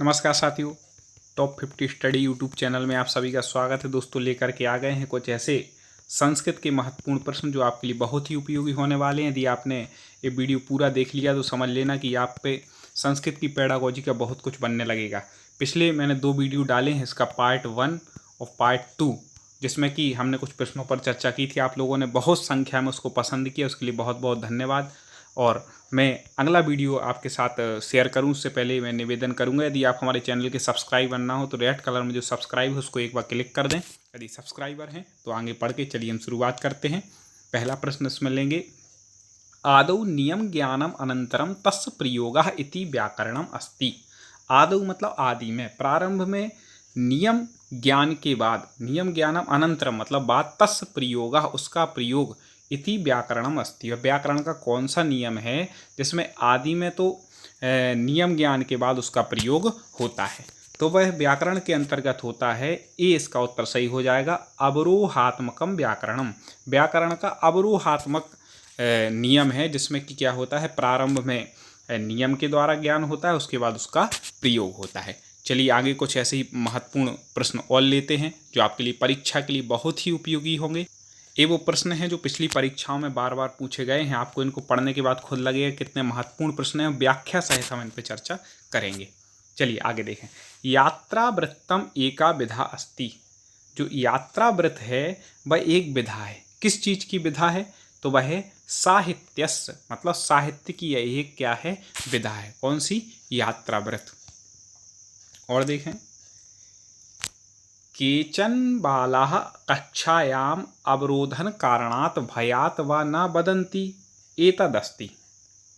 नमस्कार साथियों, top 50 study YouTube channel में आप सभी का स्वागत है। दोस्तों, लेकर के आ गए हैं कुछ ऐसे संस्कृत के महत्वपूर्ण प्रश्न जो आपके लिए बहुत ही उपयोगी होने वाले हैं। यदि आपने ये वीडियो पूरा देख लिया तो समझ लेना कि आप पे संस्कृत की पेडागोजी का बहुत कुछ बनने लगेगा। पिछले मैंने 2 वीडियो डाले हैं, इसका पार्ट 1 और पार्ट 2, जिसमें कि हमने कुछ प्रश्नों पर चर्चा की थी। आप लोगों ने बहुत संख्या में उसको पसंद किया, उसके लिए बहुत बहुत धन्यवाद। और मैं अगला वीडियो आपके साथ शेयर करूं उससे पहले मैं निवेदन करूंगा, यदि आप हमारे चैनल के सब्सक्राइबर ना हो तो रेड कलर में जो सब्सक्राइब है उसको एक बार क्लिक कर दें। यदि सब्सक्राइबर हैं तो आगे पढ़ के चलिए हम शुरुआत करते हैं। पहला प्रश्न इसमें लेंगे, आदौ नियम ज्ञानम अनंतरम तस्य प्रयोगः इति व्याकरणम अस्ति। आदौ मतलब आदि में, प्रारंभ में, नियम ज्ञान के बाद, नियम ज्ञानम अनंतरम मतलब बाद, तस्य प्रयोगः उसका प्रयोग, इति व्याकरणम अस्ति। व्याकरण का कौन सा नियम है जिसमें आदि में तो नियम ज्ञान के बाद उसका प्रयोग होता है, तो वह व्याकरण के अंतर्गत होता है। ए इसका उत्तर सही हो जाएगा, अवरोहात्मकम व्याकरणम। व्याकरण का अवरोहात्मक नियम है जिसमें कि क्या होता है, प्रारंभ में नियम के द्वारा ज्ञान होता है, उसके बाद उसका प्रयोग होता है। चलिए आगे कुछ ऐसे ही महत्वपूर्ण प्रश्न और लेते हैं जो आपके लिए परीक्षा के लिए बहुत ही उपयोगी होंगे। ये वो प्रश्न हैं जो पिछली परीक्षाओं में बार बार पूछे गए हैं। आपको इनको पढ़ने के बाद खुद लगेगा कितने महत्वपूर्ण प्रश्न हैं। व्याख्या सहित हम इन पर चर्चा करेंगे। चलिए आगे देखें, यात्रा वृत्तम एका विधा अस्ति। जो यात्रा वृत्त है वह एक विधा है। किस चीज़ की विधा है, तो वह है साहित्यस्य, मतलब साहित्य की यह एक क्या है, विधा है। कौन सी, यात्रा वृत्त। और देखें, केचन बालाः कक्षायाम अवरोधन कारणात् भयात् व न वदन्ति एतदस्ति।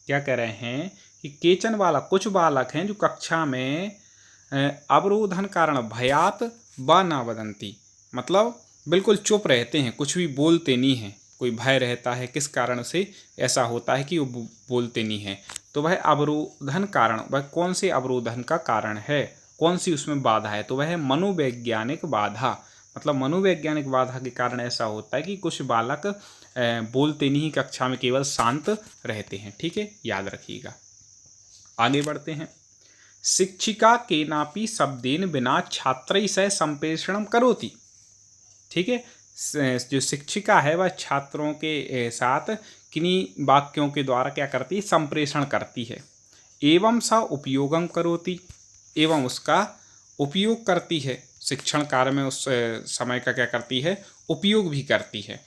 क्या कह रहे हैं कि केचन बालक, कुछ बालक हैं जो कक्षा में अवरोधन कारण भयात् व न वदन्ति, मतलब बिल्कुल चुप रहते हैं, कुछ भी बोलते नहीं हैं। कोई भय रहता है, किस कारण से ऐसा होता है कि वो बोलते नहीं हैं, तो वह अवरोधन कारण, वह कौन से अवरोधन का कारण है, कौन सी उसमें बाधा है, तो वह है मनोवैज्ञानिक बाधा। मतलब मनोवैज्ञानिक बाधा के कारण ऐसा होता है कि कुछ बालक बोलते नहीं, कक्षा में केवल शांत रहते हैं। ठीक है, याद रखिएगा। आगे बढ़ते हैं, शिक्षिका केनापि शब्देन बिना छात्रैः सह संप्रेषणम करोति। ठीक है, जो शिक्षिका है वह छात्रों के साथ किन्हीं वाक्यों के द्वारा क्या करती है, संप्रेषण करती है। एवं स उपयोगम करोति, एवं उसका उपयोग करती है। शिक्षण कार्य में उस समय का क्या करती है, उपयोग भी करती है।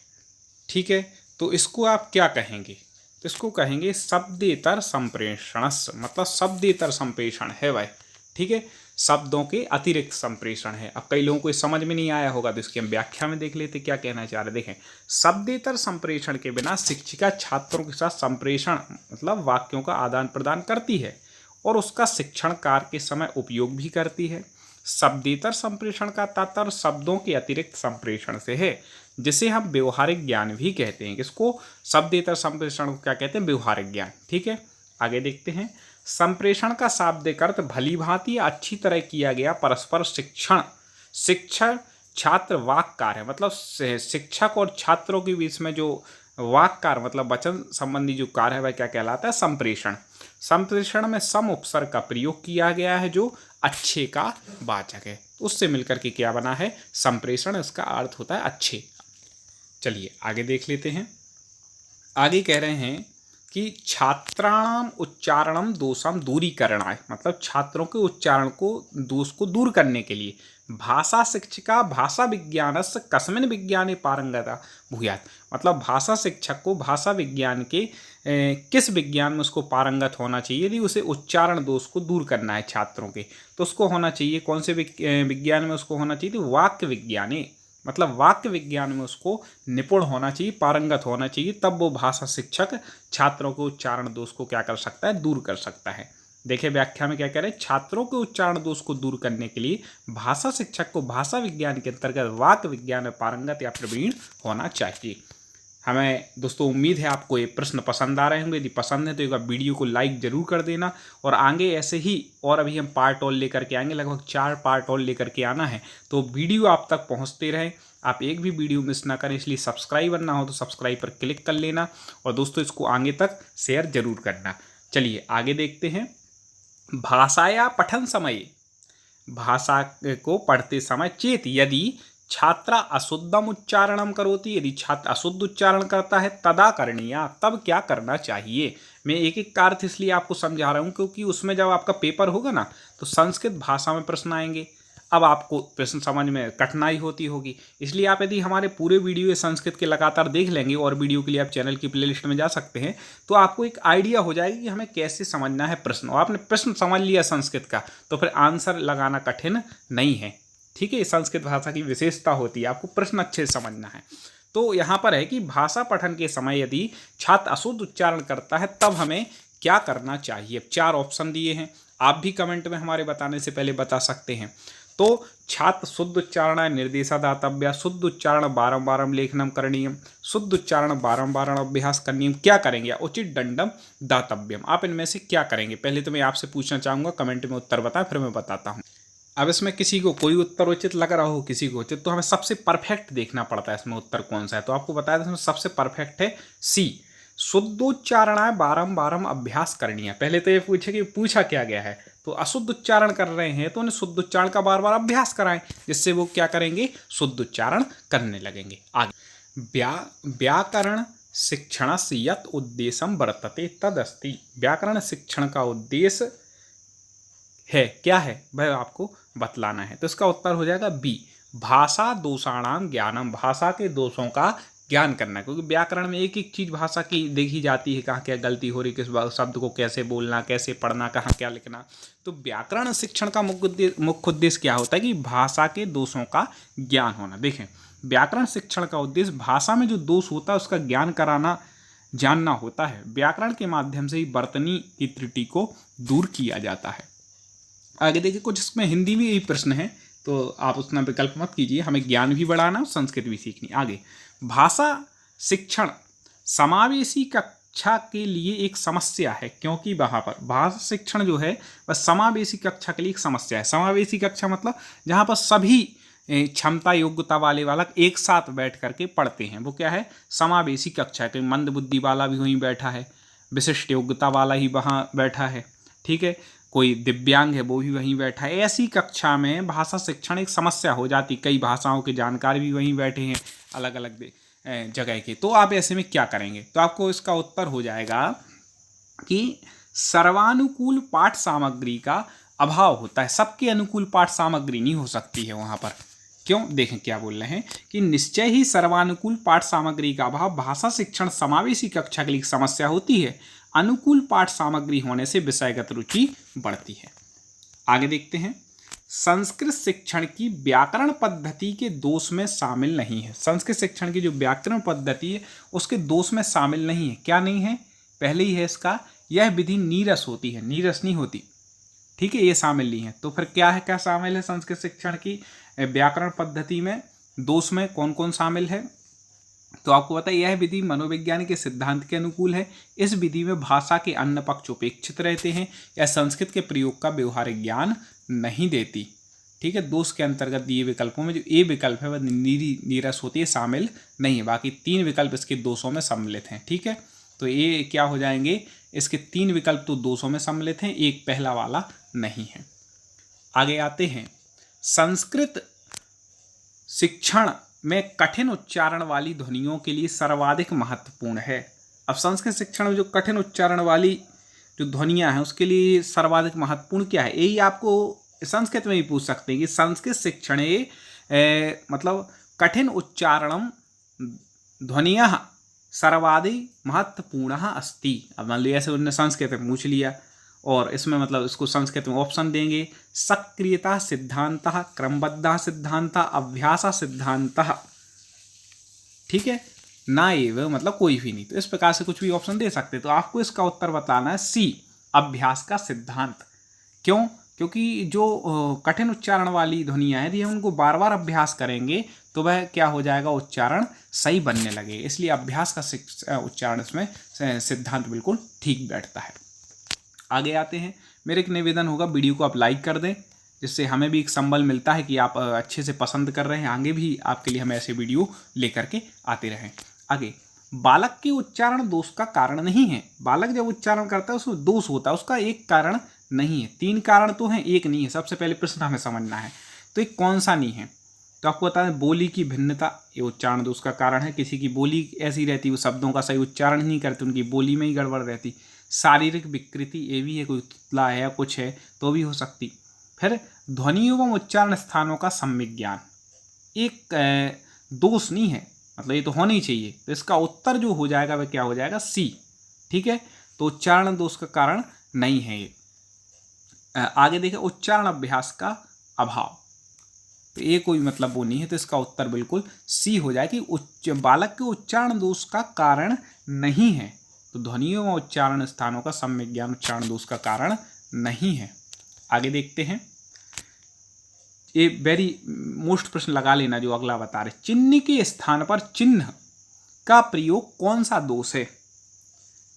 ठीक है, तो इसको आप क्या कहेंगे, तो इसको कहेंगे शब्देतर संप्रेषणस, मतलब शब्देतर संप्रेषण है वह। ठीक है, शब्दों के अतिरिक्त संप्रेषण है। अब कई लोगों को समझ में नहीं आया होगा तो इसकी हम व्याख्या में देख लेते क्या कहना चाह रहे। देखें, शब्देतर संप्रेषण के बिना शिक्षिका छात्रों के साथ संप्रेषण मतलब वाक्यों का आदान प्रदान करती है और उसका शिक्षण कार्य के समय उपयोग भी करती है। शब्देतर संप्रेषण का तात्पर्य शब्दों के अतिरिक्त संप्रेषण से है, जिसे हम व्यवहारिक ज्ञान भी कहते हैं। किसको, शब्देतर संप्रेषण को क्या कहते हैं, व्यवहारिक ज्ञान। ठीक है, आगे देखते हैं, संप्रेषण का शाब्दिक अर्थ भली भांति अच्छी तरह किया गया परस्पर शिक्षण। शिक्षण छात्र वाक कार्य, मतलब शिक्षक और छात्रों के बीच में जो वाक कार्य मतलब वचन संबंधी जो कार्य है वह क्या कहलाता है, संप्रेषण। संप्रेषण में सम उपसर्ग का प्रयोग किया गया है जो अच्छे का वाचक है, उससे मिलकर के क्या बना है, संप्रेषण। इसका अर्थ होता है अच्छे। चलिए आगे देख लेते हैं। आगे कह रहे हैं कि छात्राणाम उच्चारणम दोषम दूरीकरणाय, मतलब छात्रों के उच्चारण को दोष को दूर करने के लिए भाषा शिक्षिका भाषा विज्ञानस्य कस्मिन् विज्ञाने पारंगता भूयात्, मतलब भाषा शिक्षक को भाषा विज्ञान के किस विज्ञान में उसको पारंगत होना चाहिए। यदि उसे उच्चारण दोष को दूर करना है छात्रों के, तो उसको होना चाहिए कौन से विज्ञान में उसको होना चाहिए, तो वाक्य विज्ञाने, मतलब वाक्य विज्ञान में उसको निपुण होना चाहिए, पारंगत होना चाहिए, तब वो भाषा शिक्षक छात्रों के उच्चारण दोष को क्या कर सकता है, दूर कर सकता है। देखिए व्याख्या में क्या कह रहे हैं, छात्रों के उच्चारण दोष को दूर करने के लिए भाषा शिक्षक को भाषा विज्ञान के अंतर्गत वाक्य विज्ञान में पारंगत या प्रवीण होना चाहिए। हमें दोस्तों उम्मीद है आपको ये प्रश्न पसंद आ रहे होंगे। यदि पसंद है तो एक बार वीडियो को लाइक जरूर कर देना, और आगे ऐसे ही और अभी हम पार्ट और लेकर के आएंगे, लगभग 4 पार्ट और लेकर के आना है, तो वीडियो आप तक पहुंचते रहे, आप एक भी वीडियो मिस ना करें। इसलिए सब्सक्राइबर ना हो तो सब्सक्राइब पर क्लिक कर लेना, और दोस्तों इसको आगे तक शेयर जरूर करना। चलिए आगे देखते हैं, भाषाया पठन समय भाषा को पढ़ते समय चेत यदि छात्रा अशुद्धम उच्चारणम करोति, यदि छात्र अशुद्ध उच्चारण करता है तदा करणीया, तब क्या करना चाहिए। मैं एक एक का अर्थ इसलिए आपको समझा रहा हूँ क्योंकि उसमें जब आपका पेपर होगा ना तो संस्कृत भाषा में प्रश्न आएंगे। अब आपको प्रश्न समझ में कठिनाई होती होगी, इसलिए आप यदि हमारे पूरे वीडियो संस्कृत के लगातार देख लेंगे और वीडियो के लिए आप चैनल की प्लेलिस्ट में जा सकते हैं, तो आपको एक आइडिया हो जाएगी कि हमें कैसे समझना है प्रश्न। और आपने प्रश्न समझ लिया संस्कृत का तो फिर आंसर लगाना कठिन नहीं है। ठीक है, संस्कृत भाषा की विशेषता होती है, आपको प्रश्न अच्छे से समझना है। तो यहाँ पर है कि भाषा पठन के समय यदि छात्र अशुद्ध उच्चारण करता है तब हमें क्या करना चाहिए। 4 ऑप्शन दिए हैं, आप भी कमेंट में हमारे बताने से पहले बता सकते हैं। तो छात्र शुद्ध उच्चारण निर्देशा दातव्य, शुद्ध उच्चारण बारंबार लेखनम करणीयम, शुद्ध उच्चारण बारंबार अभ्यास करणीयम, क्या करेंगे, उचित दंडम दातव्यम। आप इनमें से क्या करेंगे, पहले तो मैं आपसे पूछना चाहूँगा, कमेंट में उत्तर बताएं, फिर मैं बताता हूँ। अब इसमें किसी को कोई उत्तर उचित लग रहा हो, किसी को उचित, तो हमें सबसे परफेक्ट देखना पड़ता है इसमें उत्तर कौन सा है। तो आपको बताया था सबसे परफेक्ट है सी, शुद्धोच्चारणाय बारंबार अभ्यास करनी है। पहले तो ये पूछे कि पूछा क्या गया है, तो अशुद्ध उच्चारण कर रहे हैं तो उन्हें शुद्ध उच्चारण का बार बार अभ्यास कराएं, जिससे वो क्या करेंगे, शुद्ध उच्चारण करने लगेंगे। आगे व्याकरण शिक्षण से यत उद्देश्यम वर्तते तदस्ति, व्याकरण शिक्षण का उद्देश्य है क्या है वह आपको बतलाना है। तो इसका उत्तर हो जाएगा बी, भाषा दोषाणाम ज्ञानम, भाषा के दोषों का ज्ञान करना। क्योंकि व्याकरण में एक एक चीज़ भाषा की देखी जाती है, कहाँ क्या गलती हो रही, किस शब्द को कैसे बोलना, कैसे पढ़ना, कहाँ क्या लिखना। तो व्याकरण शिक्षण का मुख्य उद्देश्य क्या होता है कि भाषा के दोषों का ज्ञान होना। देखें, व्याकरण शिक्षण का उद्देश्य भाषा में जो दोष होता है उसका ज्ञान कराना, जानना होता है। व्याकरण के माध्यम से ही वर्तनी की त्रुटि को दूर किया जाता है। आगे देखिए, कुछ इसमें हिंदी में यही प्रश्न है, तो आप उतना विकल्प मत कीजिए, हमें ज्ञान भी बढ़ाना और संस्कृत भी सीखनी। आगे, भाषा शिक्षण समावेशी कक्षा के लिए एक समस्या है, क्योंकि वहाँ पर भाषा शिक्षण जो है वह समावेशी कक्षा के लिए एक समस्या है। समावेशी कक्षा मतलब जहाँ पर सभी क्षमता योग्यता वाले बालक एक साथ बैठ करके पढ़ते हैं, वो क्या है, समावेशी कक्षा। कोई मंद बुद्धि वाला भी वहीं बैठा है, विशिष्ट योग्यता वाला ही वहाँ बैठा है, ठीक है, कोई दिव्यांग है वो भी वहीं बैठा है। ऐसी कक्षा में भाषा शिक्षण एक समस्या हो जाती, कई भाषाओं के जानकार भी वहीं बैठे हैं अलग अलग जगह के। तो आप ऐसे में क्या करेंगे, तो आपको इसका उत्तर हो जाएगा कि सर्वानुकूल पाठ सामग्री का अभाव होता है। सबके अनुकूल पाठ सामग्री नहीं हो सकती है वहाँ पर। क्यों, देखें क्या बोल रहे हैं कि निश्चय ही सर्वानुकूल पाठ सामग्री का अभाव भाषा शिक्षण समावेशी कक्षा के लिए समस्या होती है। अनुकूल पाठ सामग्री होने से विषयगत रुचि बढ़ती है। आगे देखते हैं, संस्कृत शिक्षण की व्याकरण पद्धति के दोष में शामिल नहीं है। संस्कृत शिक्षण की जो व्याकरण पद्धति है उसके दोष में शामिल नहीं है। क्या नहीं है, पहले ही है इसका, यह विधि नीरस होती है, नीरस नहीं होती, ठीक है, ये शामिल नहीं है। तो फिर क्या है, क्या शामिल है संस्कृत शिक्षण की व्याकरण पद्धति में दोष में कौन कौन शामिल है। तो आपको पता है, यह विधि मनोविज्ञान के सिद्धांत के अनुकूल है। इस विधि में भाषा के अन्य पक्ष उपेक्षित रहते हैं या संस्कृत के प्रयोग का व्यवहारिक ज्ञान नहीं देती। ठीक है, दोष के अंतर्गत दिए विकल्पों में जो ए विकल्प है वह नीरस होती है, शामिल नहीं है। बाकी 3 विकल्प इसके दोषों में सम्मिलित हैं। ठीक है, तो ये क्या हो जाएंगे, इसके 3 विकल्प तो दोषों में सम्मिलित हैं, एक पहला वाला नहीं है। आगे आते हैं, संस्कृत शिक्षण में कठिन उच्चारण वाली ध्वनियों के लिए सर्वाधिक महत्वपूर्ण है। अब संस्कृत शिक्षण में जो कठिन उच्चारण वाली जो ध्वनियाँ हैं उसके लिए सर्वाधिक महत्वपूर्ण क्या है, यही आपको संस्कृत में भी पूछ सकते हैं कि संस्कृत शिक्षण मतलब कठिन उच्चारणम ध्वनियाँ सर्वाधिक महत्वपूर्ण अस्ति। अब मान लीजिए ऐसे उन्होंने संस्कृत में पूछ लिया और इसमें मतलब इसको संस्कृत में ऑप्शन देंगे, सक्रियता सिद्धांत, क्रमबद्ध सिद्धांत, अभ्यास सिद्धांत, ठीक है ना, ये मतलब कोई भी नहीं। तो इस प्रकार से कुछ भी ऑप्शन दे सकते। तो आपको इसका उत्तर बताना है सी, अभ्यास का सिद्धांत। क्यों, क्योंकि जो कठिन उच्चारण वाली ध्वनियाँ हैं यदि हम उनको बार बार अभ्यास करेंगे तो वह क्या हो जाएगा, उच्चारण सही बनने लगे। इसलिए अभ्यास का उच्चारण इसमें सिद्धांत बिल्कुल ठीक बैठता है। आगे आते हैं, मेरे एक निवेदन होगा, वीडियो को आप लाइक कर दें, जिससे हमें भी एक संबल मिलता है कि आप अच्छे से पसंद कर रहे हैं। आगे भी आपके लिए हम ऐसे वीडियो लेकर के आते रहें। आगे, बालक के उच्चारण दोष का कारण नहीं है। बालक जब उच्चारण करता है उसमें दोष होता है, उसका एक कारण नहीं है। 3 कारण तो हैं, एक नहीं है। सबसे पहले प्रश्न हमें समझना है तो एक कौन सा नहीं है। तो आपको बता दें, बोली की भिन्नता ये उच्चारण दोष का कारण है। किसी की बोली ऐसी रहती, वो शब्दों का सही उच्चारण नहीं करते, उनकी बोली में ही गड़बड़ रहती। शारीरिक विकृति ये भी है, कोई तुतला है या कुछ है तो भी हो सकती। फिर ध्वनि एवं उच्चारण स्थानों का सम्यक ज्ञान एक दोष नहीं है, मतलब ये तो होना ही चाहिए। तो इसका उत्तर जो हो जाएगा वह क्या हो जाएगा, सी। ठीक है, तो उच्चारण दोष का कारण नहीं है ये। आगे देखें, उच्चारण अभ्यास का अभाव, तो ये कोई मतलब वो नहीं है। तो इसका उत्तर बिल्कुल सी हो जाए कि बालक के उच्चारण दोष का कारण नहीं है। तो ध्वनियों व उच्चारण स्थानों का सम्यक ज्ञान उच्चारण दोष का कारण नहीं है। आगे देखते हैं, ये वेरी मोस्ट प्रश्न लगा लेना जो अगला बता रहे। चिन्ह के स्थान पर चिन्ह का प्रयोग कौन सा दोष है।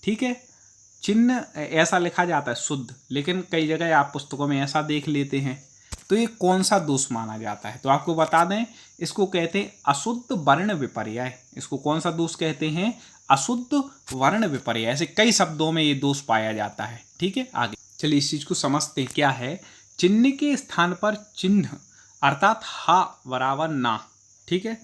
ठीक है, चिन्ह ऐसा लिखा जाता है शुद्ध, लेकिन कई जगह आप पुस्तकों में ऐसा देख लेते हैं, तो ये कौन सा दोष माना जाता है। तो आपको बता दें, इसको कहते हैं अशुद्ध वर्ण विपर्यय। इसको कौन सा दोष कहते हैं, अशुद्ध वर्ण विपर्यय। ऐसे कई शब्दों में ये दोष पाया जाता है। ठीक है, आगे चलिए इस चीज को समझते हैं क्या है। चिन्ह के स्थान पर चिन्ह अर्थात हा बराबर ना, ठीक है,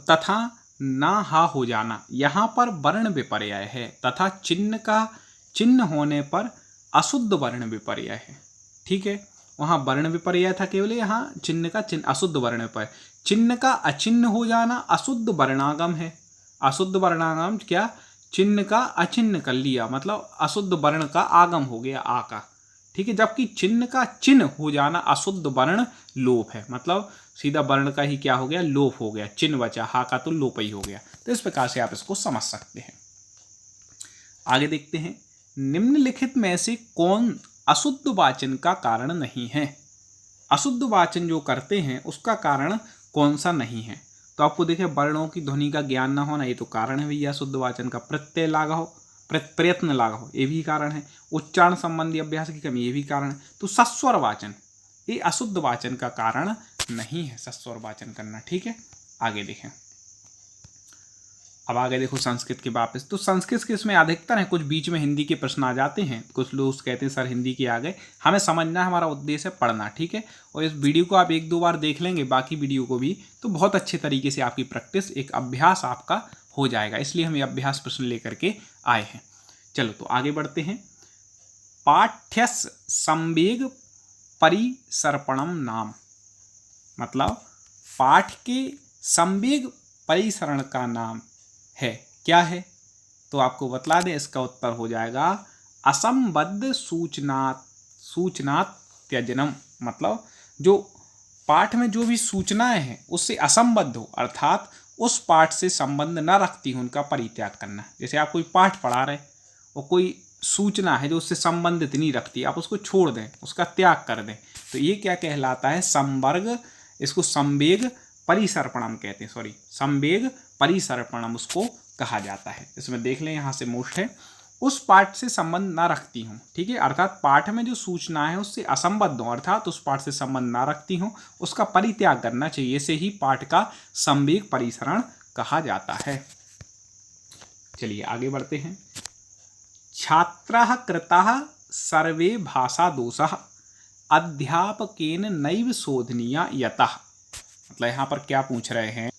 तथा ना हा हो जाना, यहाँ पर वर्ण विपर्यय है। तथा चिन्ह का चिन्ह होने पर अशुद्ध वर्ण विपर्यय है। ठीक है, वहाँ वर्ण विपर्यय था केवल, यहाँ चिन्ह का चिन्ह अशुद्ध वर्ण विपर्यय। चिन्ह का अचिन्ह हो जाना अशुद्ध वर्णागम है। अशुद्ध वर्णागम क्या, चिन्ह का अचिन्ह कर लिया, मतलब अशुद्ध वर्ण का आगम हो गया आ का। ठीक है, जबकि चिन्ह का चिन्ह हो जाना अशुद्ध वर्ण लोप है, मतलब सीधा वर्ण का ही क्या हो गया, लोप हो गया। चिन्ह बचा, हा का तो लोप ही हो गया। तो इस प्रकार से आप इसको समझ सकते हैं। आगे देखते हैं, निम्नलिखित में से कौन अशुद्ध वाचन का कारण नहीं है। अशुद्ध वाचन जो करते हैं उसका कारण कौन सा नहीं है। तो आपको देखिए, वर्णों की ध्वनि का ज्ञान न होना ये तो कारण है भैया अशुद्ध वाचन का। प्रत्यय लागा हो, प्रयत्न लागा हो, ये भी कारण है। उच्चारण संबंधी अभ्यास की कमी, ये भी कारण है। तो सस्वर वाचन ये अशुद्ध वाचन का कारण नहीं है, सस्वर वाचन करना। ठीक है, आगे देखें। अब आगे देखो संस्कृत के वापस। तो संस्कृत के इसमें अधिकतर है, कुछ बीच में हिंदी के प्रश्न आ जाते हैं। कुछ लोग कहते हैं सर हिंदी के आ गए, हमें समझना है, हमारा उद्देश्य है पढ़ना। ठीक है, और इस वीडियो को आप 1-2 बार देख लेंगे, बाकी वीडियो को भी, तो बहुत अच्छे तरीके से आपकी प्रैक्टिस, एक अभ्यास आपका हो जाएगा। इसलिए हम ये अभ्यास प्रश्न लेकर के आए हैं। चलो तो आगे बढ़ते हैं। पाठ्यस संवेग परिसर्पणम नाम, मतलब पाठ के संवेग परिसरण का नाम है, क्या है। तो आपको बतला दें, इसका उत्तर हो जाएगा असंबद्ध सूचनात् त्यजनम, मतलब जो पाठ में जो भी सूचनाएं हैं उससे असंबद्ध हो, अर्थात उस पाठ से संबंध न रखती हो, उनका परित्याग करना। जैसे आप कोई पाठ पढ़ा रहे और कोई सूचना है जो उससे संबंधित नहीं रखती, आप उसको छोड़ दें, उसका त्याग कर दें, तो ये क्या कहलाता है, संवर्ग। इसको संवेग परिसर्पणम कहते हैं, सॉरी संवेग परिसर्पणम उसको कहा जाता है। इसमें देख लें, यहाँ से मोस्ट है, उस पाठ से संबंध ना रखती हूँ। ठीक है, अर्थात पाठ में जो सूचना है उससे असंबद्ध हो, अर्थात उस पाठ से संबंध ना रखती हूँ, उसका परित्याग करना चाहिए। इसे ही पाठ का संवेग परिसरण कहा जाता है। चलिए आगे बढ़ते हैं। छात्राः कृताः सर्वे भाषा दोषाः अध्यापकेन नैव शोधनीया यतः, मतलब यहाँ पर क्या पूछ रहे हैं,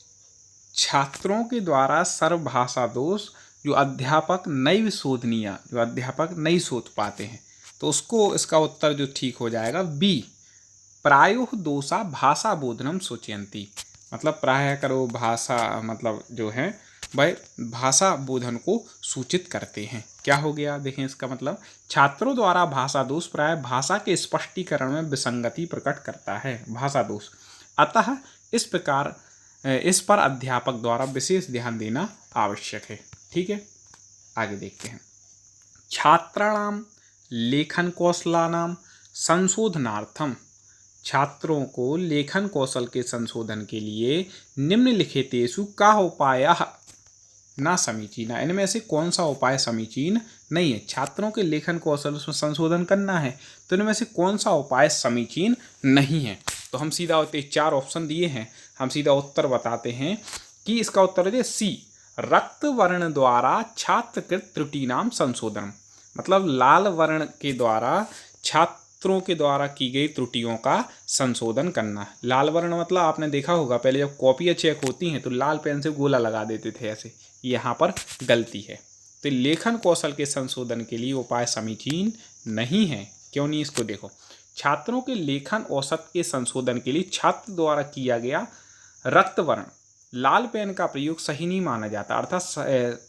छात्रों के द्वारा सर्व भाषा दोष जो अध्यापक नैव शोधनीय, जो अध्यापक नहीं शोध पाते हैं, तो उसको, इसका उत्तर जो ठीक हो जाएगा बी, प्रायोः दोषा भाषा बोधनम सूचयन्ति, मतलब प्राय करो भाषा, मतलब जो है वह भाषा बोधन को सूचित करते हैं। क्या हो गया, देखें इसका मतलब, छात्रों द्वारा भाषा दोष प्राय भाषा के स्पष्टीकरण में विसंगति प्रकट करता है, भाषा दोष। अतः इस प्रकार इस पर अध्यापक द्वारा विशेष ध्यान देना आवश्यक है। ठीक है, आगे देखते हैं। छात्राणाम लेखन कौशलानाम संशोधनार्थम, छात्रों को लेखन कौशल के संशोधन के लिए निम्नलिखितेषु का उपायः ना समीचीन, इनमें से कौन सा उपाय समीचीन नहीं है। छात्रों के लेखन कौशल उसमें संशोधन करना है, तो इनमें से कौन सा उपाय समीचीन नहीं है। तो हम सीधा होते 4 ऑप्शन दिए हैं, हम सीधा उत्तर बताते हैं कि इसका उत्तर है सी, रक्त वर्ण द्वारा छात्रकृत त्रुटि नाम संशोधन, मतलब लाल वर्ण के द्वारा छात्रों के द्वारा की गई त्रुटियों का संशोधन करना। लाल वर्ण मतलब आपने देखा होगा पहले जब कॉपियाँ चेक होती हैं तो लाल पेन से गोला लगा देते थे ऐसे, यहाँ पर गलती है। तो लेखन कौशल के संशोधन के लिए उपाय समीचीन नहीं है। क्यों नहीं, इसको देखो। छात्रों के लेखन औसत के संशोधन के लिए छात्र द्वारा किया गया रक्त वर्ण लाल पेन का प्रयोग सही नहीं माना जाता, अर्थात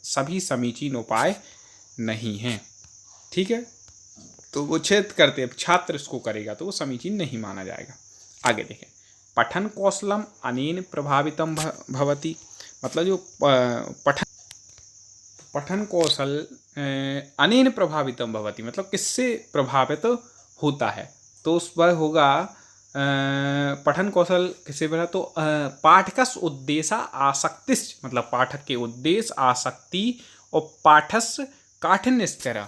सभी समीचीन उपाय नहीं हैं। ठीक है, तो वो छेद करते हैं, छात्र इसको करेगा तो वो समीचीन नहीं माना जाएगा। आगे देखें, पठन कौशलम अनेन प्रभावितम भवति, मतलब जो पठन कौशल अनेन प्रभावितम भवति मतलब किससे प्रभावित होता है, तो उस पर होगा पठन कौशल किसे बना, तो पाठकस उद्देश्य आसक्तिश, मतलब पाठक के उद्देश्य, आसक्ति और पाठस काठिन्य स्तर,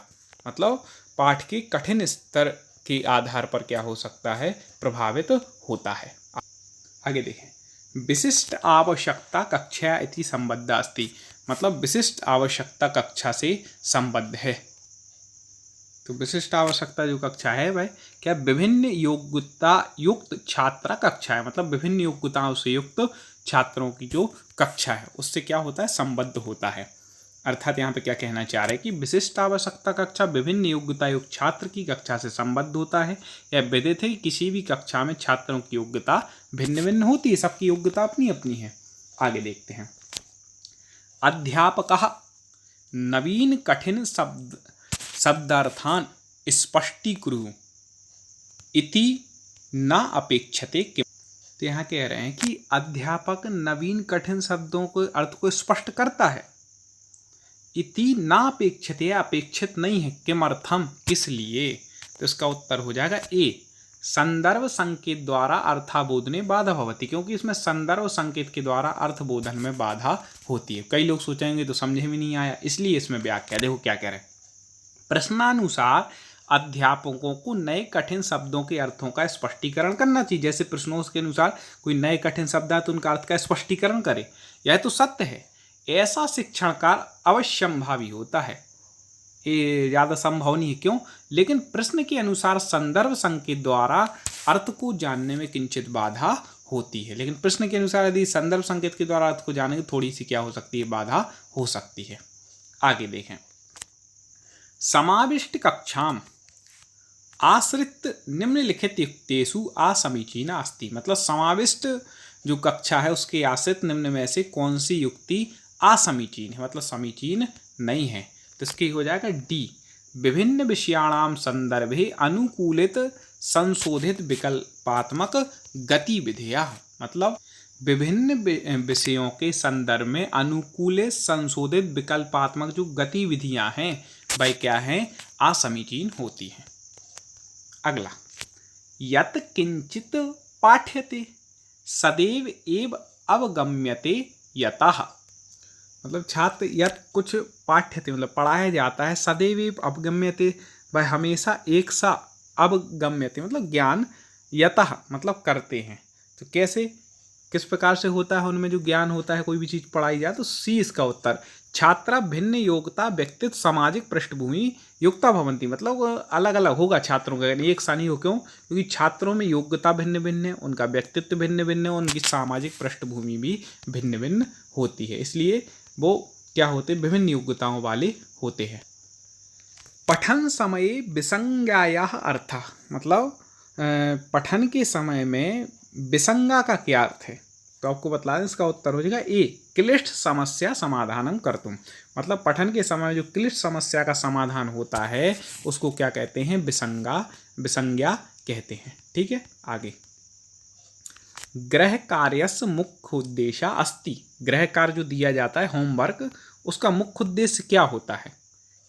मतलब पाठ के कठिन स्तर के आधार पर क्या हो सकता है, प्रभावित होता है। आगे देखें, विशिष्ट आवश्यकता कक्षा इति संबद्ध अस्ति, मतलब विशिष्ट आवश्यकता कक्षा से संबद्ध है। तो विशिष्ट आवश्यकता जो कक्षा है वह क्या, विभिन्न योग्यता युक्त छात्र कक्षा है, मतलब विभिन्न योग्यताओं से युक्त छात्रों की जो कक्षा है उससे क्या होता है, संबद्ध होता है। अर्थात यहाँ पे क्या कहना चाह रहे हैं कि विशिष्ट आवश्यकता कक्षा विभिन्न योग्यता युक्त छात्र की कक्षा से संबद्ध होता है। यह विदित है कि किसी भी कक्षा में छात्रों की योग्यता भिन्न भिन्न होती है, सबकी योग्यता अपनी अपनी है। आगे देखते हैं, अध्यापकः नवीन कठिन शब्दार्थान स्पष्टीकुरु इति न अपेक्षते। तो यहाँ कह रहे हैं कि अध्यापक नवीन कठिन शब्दों के अर्थ को स्पष्ट करता है, इति न अपेक्षते, अपेक्षित नहीं है, किमर्थम, किस लिए। तो इसका उत्तर हो जाएगा ए, संदर्भ संकेत द्वारा अर्थाबोधने बाधा भवति, क्योंकि इसमें संदर्भ संकेत के द्वारा अर्थबोधन में बाधा होती है। कई लोग सोचेंगे तो समझे में नहीं आया, इसलिए इसमें व्याख्या देखो क्या कह रहे हैं, प्रश्नानुसार अध्यापकों को नए कठिन शब्दों के अर्थों का स्पष्टीकरण करना चाहिए। जैसे प्रश्नों के अनुसार कोई नए कठिन शब्द है तो उनका अर्थ का स्पष्टीकरण करे, यह तो सत्य है। ऐसा शिक्षणकार अवश्यंभावी होता है, ये ज़्यादा संभव नहीं है। क्यों, लेकिन प्रश्न के अनुसार संदर्भ संकेत द्वारा अर्थ को जानने में किंचित बाधा होती है। लेकिन प्रश्न के अनुसार यदि संदर्भ संकेत के द्वारा अर्थ को जानने की थोड़ी सी क्या हो सकती है, बाधा हो सकती है। आगे देखें, समाविष्ट कक्षाम आश्रित निम्नलिखित युक्तेषु असमीचीना अस्ति, मतलब समाविष्ट जो कक्षा है उसके आश्रित निम्न में से कौन सी युक्ति असमीचीन है, मतलब समीचीन नहीं है। तो इसकी हो जाएगा डी, विभिन्न विषयाणाम संदर्भे अनुकूलित संशोधित विकल्पात्मक गतिविधियां, मतलब विभिन्न विषयों के संदर्भ में अनुकूलित संशोधित विकल्पात्मक जो गतिविधियां हैं वह क्या हैं, असमीचीन होती हैं। अगला, यत् किंचित पाठ्यते सदैव एव अवगम्यते यतः, मतलब छात्र यत् कुछ पाठ्यते मतलब पढ़ाया जाता है, सदैव एव अवगम्यते वह हमेशा एक सा, अवगम्यते मतलब ज्ञान, यतः मतलब करते हैं। तो कैसे, किस प्रकार से होता है, उनमें जो ज्ञान होता है कोई भी चीज़ पढ़ाई जाए, तो सी इसका उत्तर, छात्रा भिन्न योग्यता व्यक्तित्व सामाजिक पृष्ठभूमि युक्ता भवंती, मतलब अलग अलग होगा छात्रों का, एक सा नहीं हो। क्यों, क्योंकि छात्रों में योग्यता भिन्न भिन्न है, उनका व्यक्तित्व भिन्न भिन्न है, उनकी सामाजिक पृष्ठभूमि भी भिन्न भिन्न होती है, इसलिए वो क्या होते, विभिन्न योग्यताओं वाले होते हैं। पठन समये विसंज्ञायाः अर्थः, मतलब पठन के समय में विसंज्ञा का क्या अर्थ है, तो आपको बतला दें, इसका उत्तर हो जाएगा ए, क्लिष्ट समस्या समाधानम कर्तुम, मतलब पठन के समय में जो क्लिष्ट समस्या का समाधान होता है उसको क्या कहते हैं, विसंज्ञा कहते हैं। ठीक है, आगे, गृह कार्यस्य मुख्य उद्देश्य अस्ति, गृह कार्य जो दिया जाता है होमवर्क, उसका मुख्य उद्देश्य क्या होता है,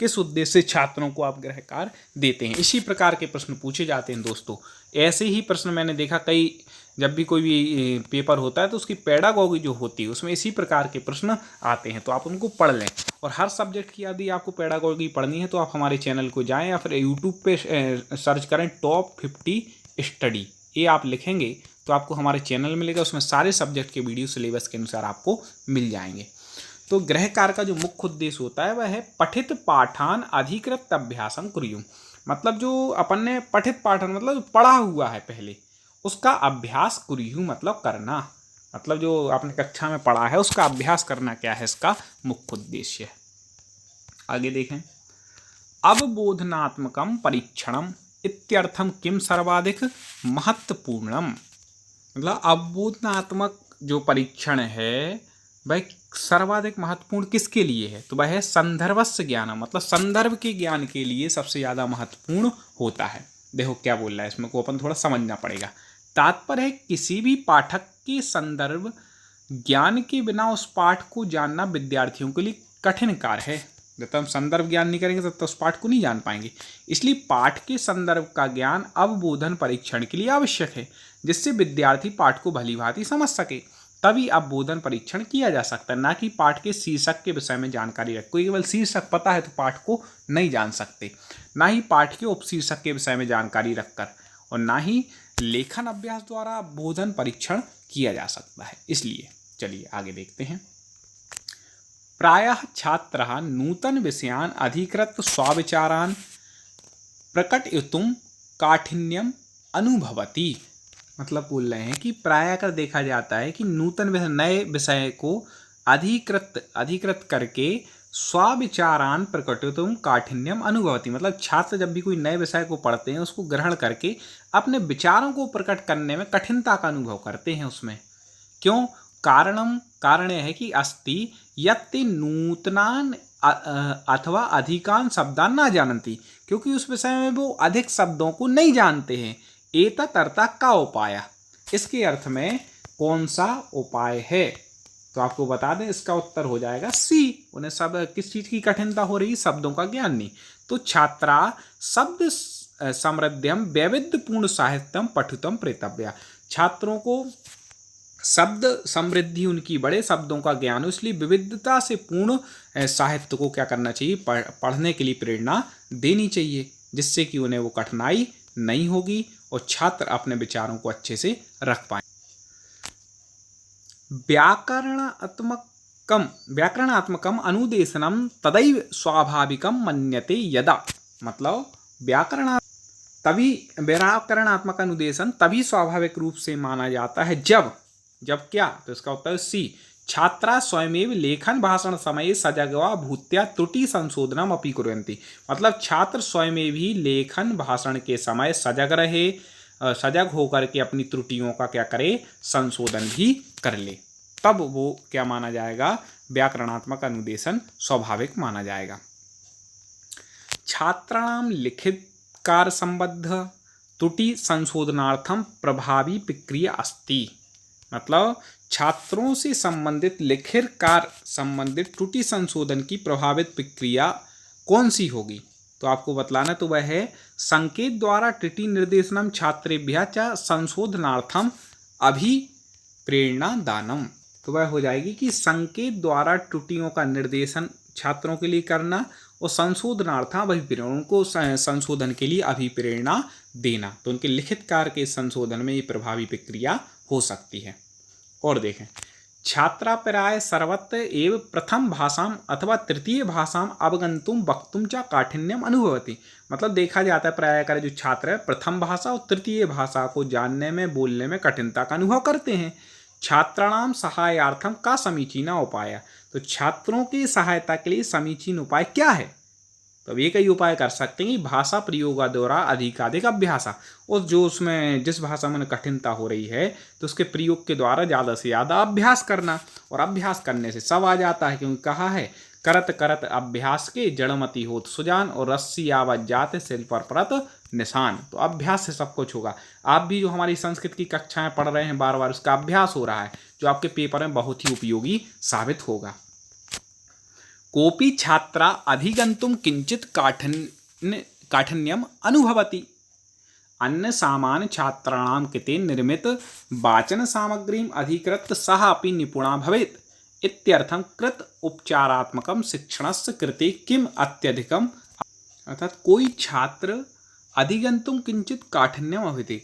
किस उद्देश्य से छात्रों को आप गृह कार्य देते हैं। इसी प्रकार के प्रश्न पूछे जाते हैं दोस्तों। ऐसे ही प्रश्न मैंने देखा कई, जब भी कोई भी पेपर होता है तो उसकी पेडागॉजी जो होती है उसमें इसी प्रकार के प्रश्न आते हैं, तो आप उनको पढ़ लें। और हर सब्जेक्ट की यदि आपको पेडागॉजी पढ़नी है तो आप हमारे चैनल को जाएं या फिर यूट्यूब पे सर्च करें टॉप 50 स्टडी, ये आप लिखेंगे तो आपको हमारे चैनल मिलेगा, उसमें सारे सब्जेक्ट के वीडियो सिलेबस के अनुसार आपको मिल जाएंगे। तो गृह कार्य का जो मुख्य उद्देश्य होता है वह है पठित पाठान अधिकृत अभ्यासम कुर्युम। मतलब जो अपन ने पठित पाठन मतलब पढ़ा हुआ है पहले, उसका अभ्यास कुर्यु मतलब करना। मतलब जो आपने कक्षा में पढ़ा है उसका अभ्यास करना क्या है इसका मुख्य उद्देश्य है। आगे देखें, अवबोधनात्मकम परीक्षणम इत्यर्थम किम सर्वाधिक महत्वपूर्णम। मतलब अवबोधनात्मक जो परीक्षण है वह सर्वाधिक महत्वपूर्ण किसके लिए है, तो वह है संदर्भस्य ज्ञान, मतलब संदर्भ के ज्ञान के लिए सबसे ज़्यादा महत्वपूर्ण होता है। देखो क्या बोल रहा है इसमें, को अपन थोड़ा समझना पड़ेगा। तात्पर्य है किसी भी पाठक के संदर्भ ज्ञान के बिना उस पाठ को जानना विद्यार्थियों के लिए कठिन कार्य है। जब तक हम संदर्भ ज्ञान नहीं करेंगे तब तक उस पाठ को नहीं जान पाएंगे। इसलिए पाठ के संदर्भ का ज्ञान अवबोधन परीक्षण के लिए आवश्यक है, जिससे विद्यार्थी पाठ को भली भांति समझ सके। तभी अवबोधन परीक्षण किया जा सकता है, ना कि पाठ के शीर्षक के विषय में जानकारी रख। कोई केवल शीर्षक पता है तो पाठ को नहीं जान सकते, ना ही पाठ के उपशीर्षक के विषय में जानकारी रखकर, और ना ही लेखन अभ्यास द्वारा अवबोधन परीक्षण किया जा सकता है। इसलिए चलिए आगे देखते हैं। प्रायः छात्रः नूतन विषयान् अधिकृत्य स्वविचारान् प्रकटयितुं काठिन्यम अनुभवति। मतलब बोल रहे हैं कि प्रायः कर देखा जाता है कि नूतन विषय नए विषय को अधिकृत करके स्वविचारान प्रकटयितुं काठिन्यम अनुभवति। मतलब छात्र जब भी कोई नए विषय को पढ़ते हैं उसको ग्रहण करके अपने विचारों को प्रकट करने में कठिनता का अनुभव करते हैं उसमें। क्यों? कारण यह है कि अस्ति यत्ते नूतनान अथवा अधिकांश शब्दान ना जानती, क्योंकि उस विषय में वो अधिक शब्दों को नहीं जानते हैं। एतत् अर्थः का उपाय, इसके अर्थ में कौन सा उपाय है, तो आपको बता दें इसका उत्तर हो जाएगा सी। उन्हें सब किस चीज़ की कठिनता हो रही, शब्दों का ज्ञान नहीं। तो छात्रा शब्द समृद्ध्यम वैविध्यपूर्ण साहित्यम पठितम प्रेतव्या। छात्रों को शब्द समृद्धि उनकी बड़े शब्दों का ज्ञान हो, इसलिए विविधता से पूर्ण साहित्य को क्या करना चाहिए, पढ़ने के लिए प्रेरणा देनी चाहिए, जिससे कि उन्हें वो कठिनाई नहीं होगी और छात्र अपने विचारों को अच्छे से रख पाए। व्याकरणात्मकम अनुदेशनम तदैव स्वाभाविकम मन्यते यदा। मतलब व्याकरणात्मक अनुदेशन तभी स्वाभाविक रूप से माना जाता है जब क्या, तो इसका उत्तर सी। छात्रा स्वयमेव लेखन भाषण समय सजगवा भूत्या त्रुटि संशोधनम अपि कुर्वन्ति। मतलब छात्र स्वयमेव ही लेखन भाषण के समय सजग होकर के अपनी त्रुटियों का क्या करे, संशोधन भी कर ले, तब वो क्या माना जाएगा, व्याकरणात्मक अनुदेशन स्वाभाविक माना जाएगा। छात्राणाम लिखित कार्य संबद्ध त्रुटि संशोधनार्थम प्रभावी प्रक्रिया अस्ति। मतलब छात्रों से संबंधित लिखित कार्य संबंधित त्रुटि संशोधन की प्रभावित प्रक्रिया कौन सी होगी, तो आपको बतलाना तो वह है संकेत द्वारा त्रुटि निर्देशनम छात्रेभ्यः च संशोधनार्थम अभिप्रेरणा दानम। तो वह हो जाएगी कि संकेत द्वारा त्रुटियों का निर्देशन छात्रों के लिए करना और संशोधनार्थम अभिप्रेरणा, उनको संशोधन के लिए अभिप्रेरणा देना। तो उनके लिखित कार्य के संशोधन में ये प्रभावी प्रक्रिया हो सकती है। और देखें, छात्रा प्राय सर्वत्र एव प्रथम भाषाम अथवा तृतीय भाषाम अवगंतुम वक्तुम च काठिन्यम अनुभवति। मतलब देखा जाता है प्राय कर जो छात्र है प्रथम भाषा और तृतीय भाषा को जानने में बोलने में कठिनता का अनुभव करते हैं। छात्राणाम सहायार्थम का समीचीना उपाय। तो छात्रों की सहायता के लिए समीचीन उपाय क्या है, तो अब ये कई उपाय कर सकते हैं कि भाषा प्रयोग द्वारा अधिकाधिक अभ्यास, और जो उसमें जिस भाषा में कठिनता हो रही है तो उसके प्रयोग के द्वारा ज़्यादा से ज़्यादा अभ्यास करना, और अभ्यास करने से सब आ जाता है, क्योंकि कहा है करत करत अभ्यास के जड़मति होत सुजान और रस्सी आवत जाते सिल पर परत निशान। तो अभ्यास से सब कुछ होगा। आप भी जो हमारी संस्कृत की कक्षाएं पढ़ रहे हैं बार बार उसका अभ्यास हो रहा है, जो आपके पेपर में बहुत ही उपयोगी साबित होगा। कोपी छात्रा अधिगंतुम किंचित काठिन्यम अनुभवति अन्य सामान्य छात्राणां कृते निर्मित वाचन सामग्रीम अधिकृत्य सः अपि निपुणा भवेत् इत्यर्थं कृत उपचारात्मकम शिक्षणस्य कृते किम अत्यधिकम। अर्थात कोई छात्र अधिगंतुम किंचित काठिन्यम अनुभवति,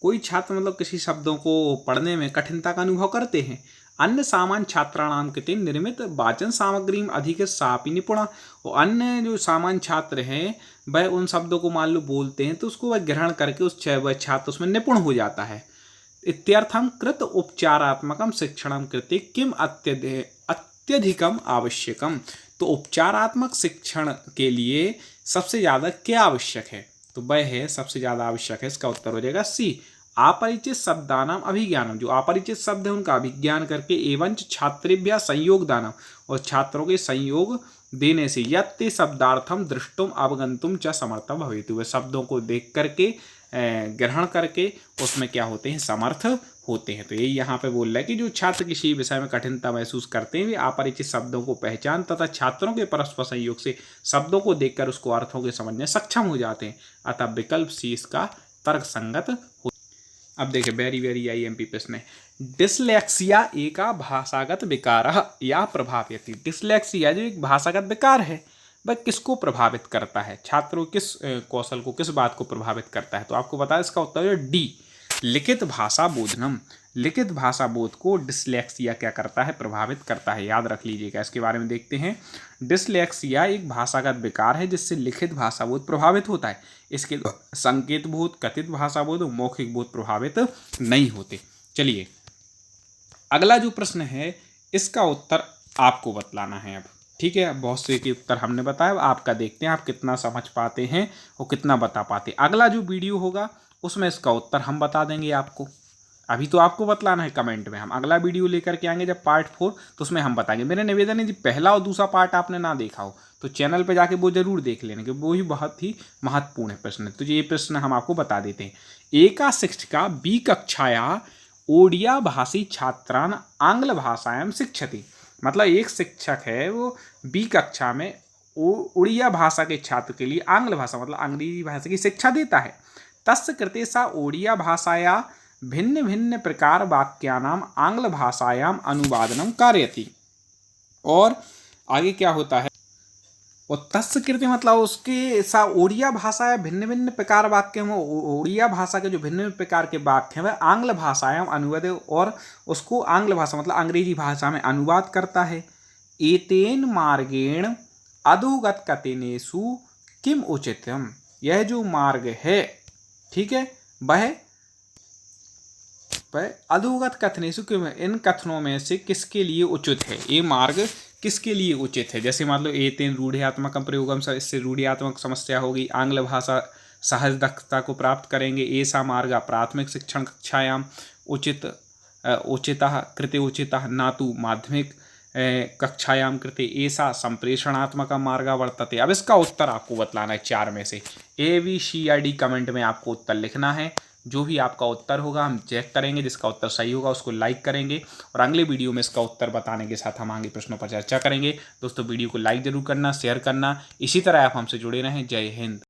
कोई छात्र मतलब किसी शब्दों को पढ़ने में कठिनता का अनुभव करते हैं। अन्य सामान्य छात्राणाम कृते निर्मित वाचन सामग्री में अधिक सापी निपुणा। और अन्य जो सामान्य छात्र हैं वह उन शब्दों को मान लो बोलते हैं तो उसको वह ग्रहण करके वह छात्र उसमें निपुण हो जाता है। इत्यर्थम कृत उपचारात्मकम शिक्षणम कृते किम अत्यधिकम आवश्यकम। तो उपचारात्मक शिक्षण के लिए सबसे ज़्यादा क्या आवश्यक है, तो वह है सबसे ज़्यादा आवश्यक है, इसका उत्तर हो जाएगा सी, अपरिचित शब्दानाम अभिज्ञानम। जो अपरिचित शब्द है उनका अभिज्ञान करके, एवं छात्रेभ्य संयोग दानम, और छात्रों के संयोग देने से, यत्ते शब्दार्थम दृष्टुम अवगंतुम च समर्थम भवेतु। वे शब्दों को देख करके ग्रहण करके उसमें क्या होते हैं, समर्थ होते हैं। तो यही यहाँ पे बोल रहा है कि जो छात्र किसी विषय में कठिनता महसूस करते हैं वे अपरिचित शब्दों को पहचान तथा छात्रों के परस्पर संयोग से शब्दों को देखकर उसको अर्थों के समझने सक्षम हो जाते हैं। अतः विकल्प सी इसका तर्क संगत हो। अब देखिए वेरी वेरी आईएमपी प्रश्न है, डिसलेक्सिया एक भाषागत विकार या प्रभावयति। डिसलेक्सिया जो एक भाषागत विकार है वह किसको प्रभावित करता है, छात्रों किस कौशल को, किस बात को प्रभावित करता है। तो आपको बताया इसका उत्तर है डी, लिखित भाषा बोधनम। लिखित भाषा बोध को डिसलेक्सिया क्या करता है, प्रभावित करता है। याद रख लीजिएगा, इसके बारे में देखते हैं। डिसलेक्सिया एक भाषागत विकार है जिससे लिखित भाषा बोध प्रभावित होता है। इसके संकेत बोध, कथित भाषा बोध, मौखिक बोध प्रभावित नहीं होते। चलिए अगला जो प्रश्न है इसका उत्तर आपको बतलाना है अब, ठीक है। बहुत से के उत्तर हमने बताया, आपका देखते हैं आप कितना समझ पाते हैं और कितना बता पाते हैं। अगला जो वीडियो होगा उसमें इसका उत्तर हम बता देंगे आपको। अभी तो आपको बतलाना है कमेंट में, हम अगला वीडियो लेकर के आएंगे जब पार्ट 4, तो उसमें हम बताएंगे। मेरा निवेदन है जी पहला और दूसरा पार्ट आपने ना देखा हो तो चैनल पे जाके वो जरूर देख लेने, क्योंकि वो ही बहुत ही महत्वपूर्ण है प्रश्न। तो ये प्रश्न हम आपको बता देते हैं। एका शिक्षिका बी कक्षाया ओडिया भाषी छात्रान आंग्ल भाषायां शिक्षति। मतलब एक शिक्षक है वो बी कक्षा में उड़िया भाषा के छात्र के लिए आंग्ल भाषा मतलब अंग्रेजी भाषा की शिक्षा देता है। तस्य कृते सा ओडिया भाषाया भिन्न भिन्न प्रकार वाक्यानाम आंग्ल भाषायाम अनुवादनम कारयति। और आगे क्या होता है, और तस्य कृते मतलब उसके सा ओडिया भाषा या भिन्न भिन्न प्रकार वाक्य में, ओडिया भाषा के जो भिन्न भिन्न प्रकार के वाक्य हैं वह आंग्ल भाषायाम अनुवाद, और उसको आंग्ल भाषा मतलब अंग्रेजी भाषा में अनुवाद करता है। एतेन मार्गेण अधोगत कथनेषु किम उचितम। यह जो मार्ग है, ठीक है, वह अधोगत कथनेषु किम, इन कथनों में से किसके लिए उचित है, ये मार्ग किसके लिए उचित है। जैसे मान लो एतेन रूढ़ियात्मकम प्रयोगम, इससे रूढ़ियात्मक समस्या होगी, आंग्ल भाषा सहज दक्षता को प्राप्त करेंगे। ऐसा मार्ग प्राथमिक शिक्षण कक्षायाम उचितः कृते उचितः न तो माध्यमिक कक्षायाम कृते ऐसा संप्रेषणात्मक मार्ग वर्तते। अब इसका उत्तर आपको बतलाना है 4 में से, ए बी सी या डी कमेंट में आपको उत्तर लिखना है। जो भी आपका उत्तर होगा हम चेक करेंगे, जिसका उत्तर सही होगा उसको लाइक करेंगे, और अगले वीडियो में इसका उत्तर बताने के साथ हम आगे प्रश्नों पर चर्चा करेंगे। दोस्तों वीडियो को लाइक जरूर करना, शेयर करना, इसी तरह आप हमसे जुड़े रहें। जय हिंद।